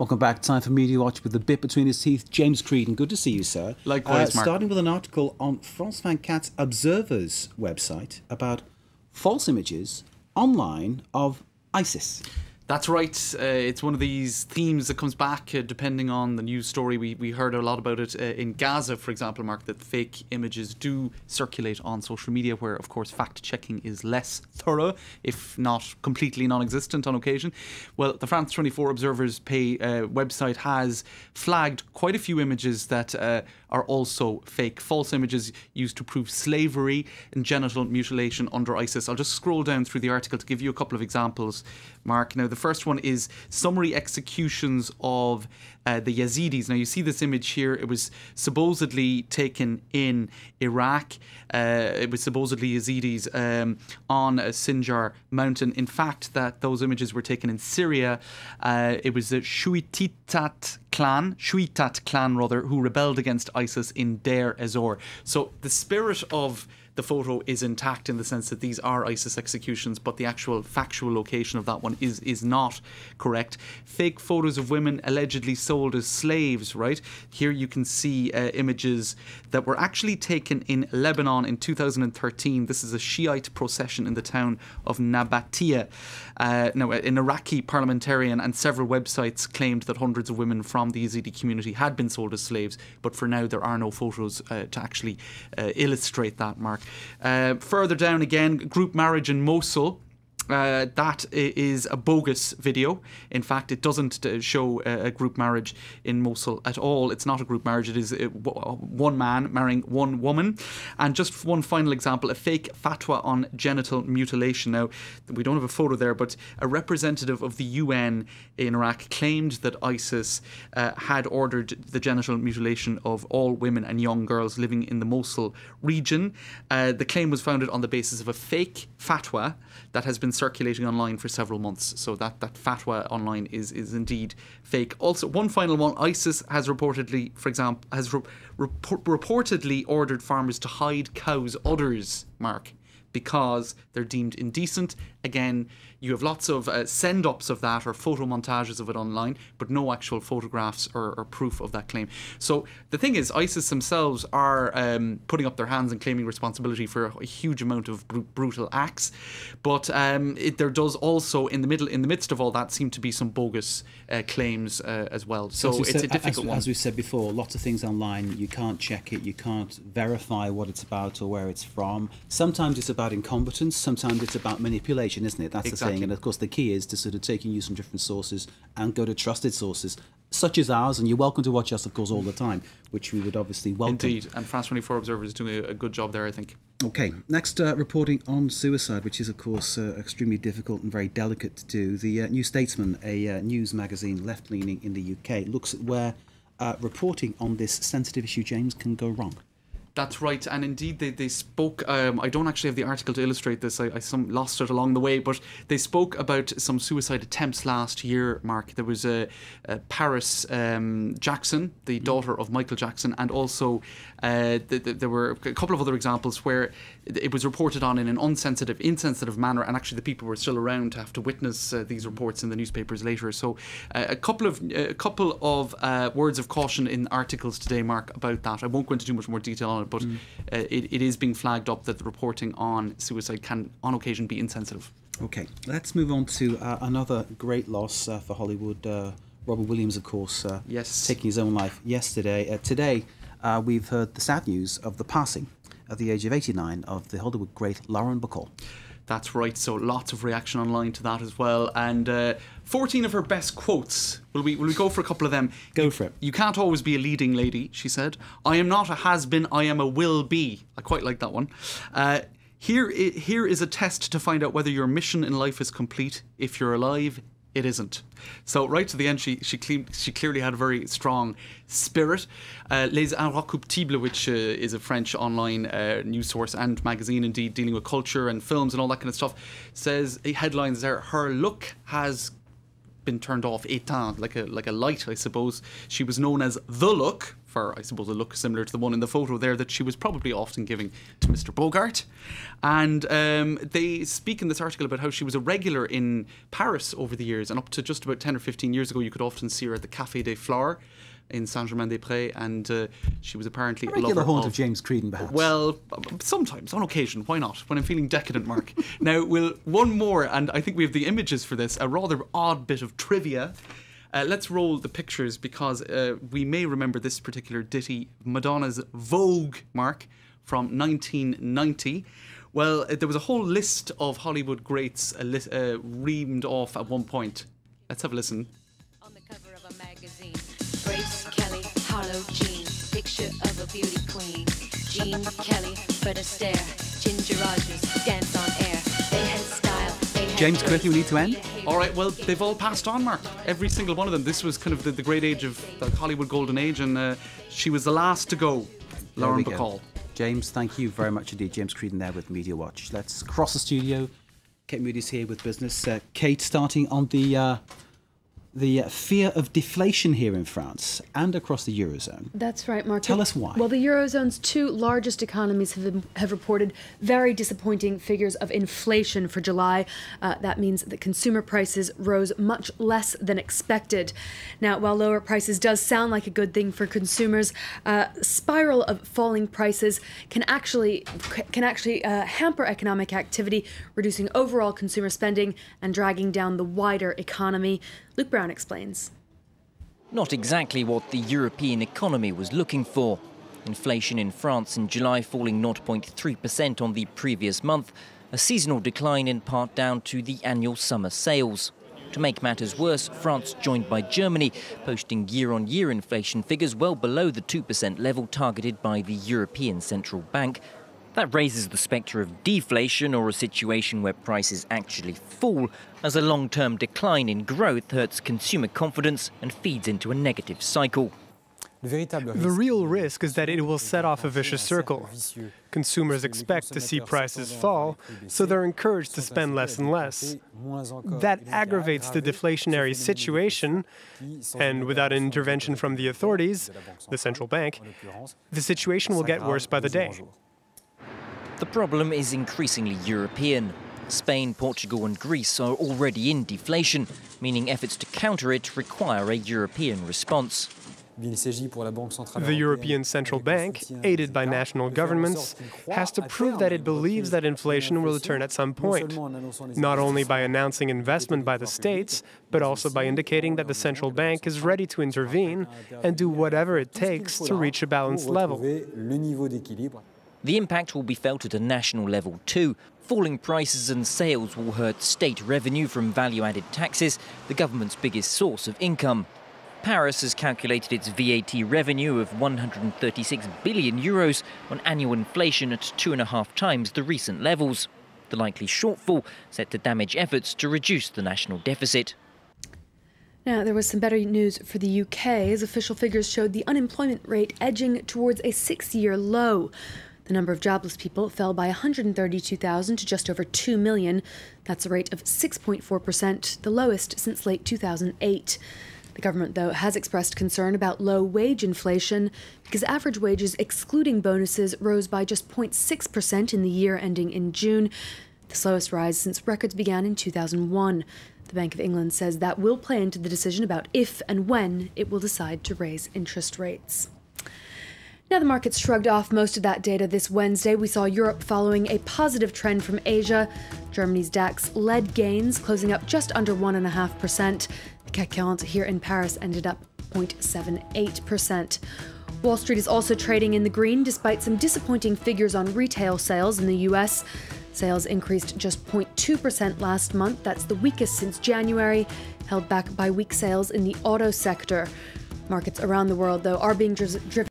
Welcome back. Time for Media Watch with the bit between his teeth. James Creedon, good to see you, sir. Likewise, Mark. Starting with an article on France 24's Observer's website about false images online of ISIS. That's right. It's one of these themes that comes back depending on the news story. We heard a lot about it in Gaza, for example, Mark, that fake images do circulate on social media where, of course, fact-checking is less thorough, if not completely non-existent on occasion. Well, the France 24 Observer's website has flagged quite a few images that are also fake. False images used to prove slavery and genital mutilation under ISIS. I'll just scroll down through the article to give you a couple of examples, Mark. Now, the first one is summary executions of the Yazidis. Now, you see this image here. It was supposedly taken in Iraq. It was supposedly Yazidis on a Sinjar mountain. In fact, those images were taken in Syria. It was the Shuitat clan, who rebelled against ISIS in Deir ez-Zor. So the spirit of the photo is intact in the sense that these are ISIS executions, but the actual factual location of that one is not correct. Fake photos of women allegedly sold as slaves, right? Here you can see images that were actually taken in Lebanon in 2013. This is a Shiite procession in the town of Nabatea. Now, an Iraqi parliamentarian and several websites claimed that hundreds of women from the Yazidi community had been sold as slaves, but for now there are no photos to actually illustrate that, Mark. Further down again, group marriage in Mosul. That is a bogus video. In fact, it doesn't show a group marriage in Mosul at all. It's not a group marriage. It is one man marrying one woman. And just one final example, a fake fatwa on genital mutilation. Now, we don't have a photo there, but a representative of the UN in Iraq claimed that ISIS had ordered the genital mutilation of all women and young girls living in the Mosul region. The claim was founded on the basis of a fake fatwa that has been circulating online for several months. So that fatwa online is indeed fake. Also, one final one, ISIS has reportedly, for example, reportedly ordered farmers to hide cows' udders, Mark, because they're deemed indecent. Again, you have lots of send-ups of that or photo montages of it online, but no actual photographs or proof of that claim. So the thing is, ISIS themselves are putting up their hands and claiming responsibility for a huge amount of brutal acts, but there does also, in the midst of all that, seem to be some bogus claims as well. So it's a difficult one. As we said before, lots of things online, you can't check it, you can't verify what it's about or where it's from. Sometimes it's about incompetence, sometimes it's about manipulation, isn't it? That's exactly the thing. And of course the key is to sort of take and use from different sources and go to trusted sources such as ours, and you're welcome to watch us, of course, all the time, which we would obviously welcome. Indeed, and France 24 Observer is doing a good job there, I think. Okay, next reporting on suicide, which is of course extremely difficult and very delicate to do. The New Statesman, a news magazine left-leaning in the UK, looks at where reporting on this sensitive issue, James, can go wrong. That's right, and indeed they spoke, I don't actually have the article to illustrate this, I lost it along the way, but they spoke about some suicide attempts last year, Mark. There was Paris Jackson, the daughter of Michael Jackson, and also there were a couple of other examples where it was reported on in an insensitive manner, and actually the people were still around to have to witness these reports in the newspapers later. So a couple of words of caution in articles today, Mark, about that. I won't go into too much more detail on it, but it is being flagged up that the reporting on suicide can on occasion be insensitive. Okay, let's move on to another great loss for Hollywood. Robin Williams, of course, yes, taking his own life yesterday. Today we've heard the sad news of the passing at the age of 89 of the Hollywood great Lauren Bacall. That's right, so lots of reaction online to that as well, and 14 of her best quotes. Will we go for a couple of them? Go for it. You can't always be a leading lady, she said. I am not a has-been, I am a will-be. I quite like that one. Here is a test to find out whether your mission in life is complete. If you're alive, it isn't. So right to the end, she clearly had a very strong spirit. Les Inrecuptibles, which is a French online news source and magazine, indeed, dealing with culture and films and all that kind of stuff, says headlines there: her look has been turned off, éteint, like a light, I suppose. She was known as The Look for, I suppose, a look similar to the one in the photo there that she was probably often giving to Mr. Bogart. And they speak in this article about how she was a regular in Paris over the years, and up to just about 10 or 15 years ago you could often see her at the Café des Fleurs in Saint-Germain-des-Prés, and she was apparently a regular haunt of James Creedon, perhaps. Well, sometimes, on occasion, why not? When I'm feeling decadent, Mark. Now, one more, and I think we have the images for this, a rather odd bit of trivia. Let's roll the pictures, because we may remember this particular ditty, Madonna's Vogue, Mark, from 1990. Well, there was a whole list of Hollywood greats reamed off at one point. Let's have a listen. On the cover of a magazine, Grace Kelly, Harlow Jean, picture of a beauty queen. Jean Kelly, Fred Astaire, Ginger Rogers, dance on air. They had style. They had James, quickly, we need to end. All right, well, they've all passed on, Mark. Every single one of them. This was kind of the great age of the Hollywood golden age, and she was the last to go, Lauren Bacall. James, thank you very much indeed. James Creedon there with Media Watch. Let's cross the studio. Kate Moody's here with business. Kate, starting on the fear of deflation here in France and across the Eurozone. That's right, Mark. Tell us why. Well, the Eurozone's two largest economies have reported very disappointing figures of inflation for July. That means that consumer prices rose much less than expected. Now, while lower prices does sound like a good thing for consumers, a spiral of falling prices can actually hamper economic activity, reducing overall consumer spending and dragging down the wider economy. Luke Brown explains. Not exactly what the European economy was looking for. Inflation in France in July falling 0.3% on the previous month, a seasonal decline in part down to the annual summer sales. To make matters worse, France, joined by Germany, posting year-on-year inflation figures well below the 2% level targeted by the European Central Bank. That raises the spectre of deflation, or a situation where prices actually fall, as a long-term decline in growth hurts consumer confidence and feeds into a negative cycle. The real risk is that it will set off a vicious circle. Consumers expect to see prices fall, so they're encouraged to spend less and less. That aggravates the deflationary situation, and without an intervention from the authorities, the central bank, the situation will get worse by the day. The problem is increasingly European. Spain, Portugal and Greece are already in deflation, meaning efforts to counter it require a European response. The European Central Bank, aided by national governments, has to prove that it believes that inflation will return at some point, not only by announcing investment by the states, but also by indicating that the central bank is ready to intervene and do whatever it takes to reach a balanced level. The impact will be felt at a national level too. Falling prices and sales will hurt state revenue from value-added taxes, the government's biggest source of income. Paris has calculated its VAT revenue of 136 billion euros on annual inflation at 2.5 times the recent levels. The likely shortfall set to damage efforts to reduce the national deficit. Now, there was some better news for the UK, as official figures showed the unemployment rate edging towards a 6-year low. The number of jobless people fell by 132,000 to just over 2 million. That's a rate of 6.4%, the lowest since late 2008. The government, though, has expressed concern about low wage inflation because average wages, excluding bonuses, rose by just 0.6% in the year ending in June, the slowest rise since records began in 2001. The Bank of England says that will play into the decision about if and when it will decide to raise interest rates. Now, the markets shrugged off most of that data this Wednesday. We saw Europe following a positive trend from Asia. Germany's DAX led gains, closing up just under 1.5%. The CAC 40 here in Paris ended up 0.78%. Wall Street is also trading in the green despite some disappointing figures on retail sales in the U.S. Sales increased just 0.2% last month. That's the weakest since January, held back by weak sales in the auto sector. Markets around the world, though, are being driven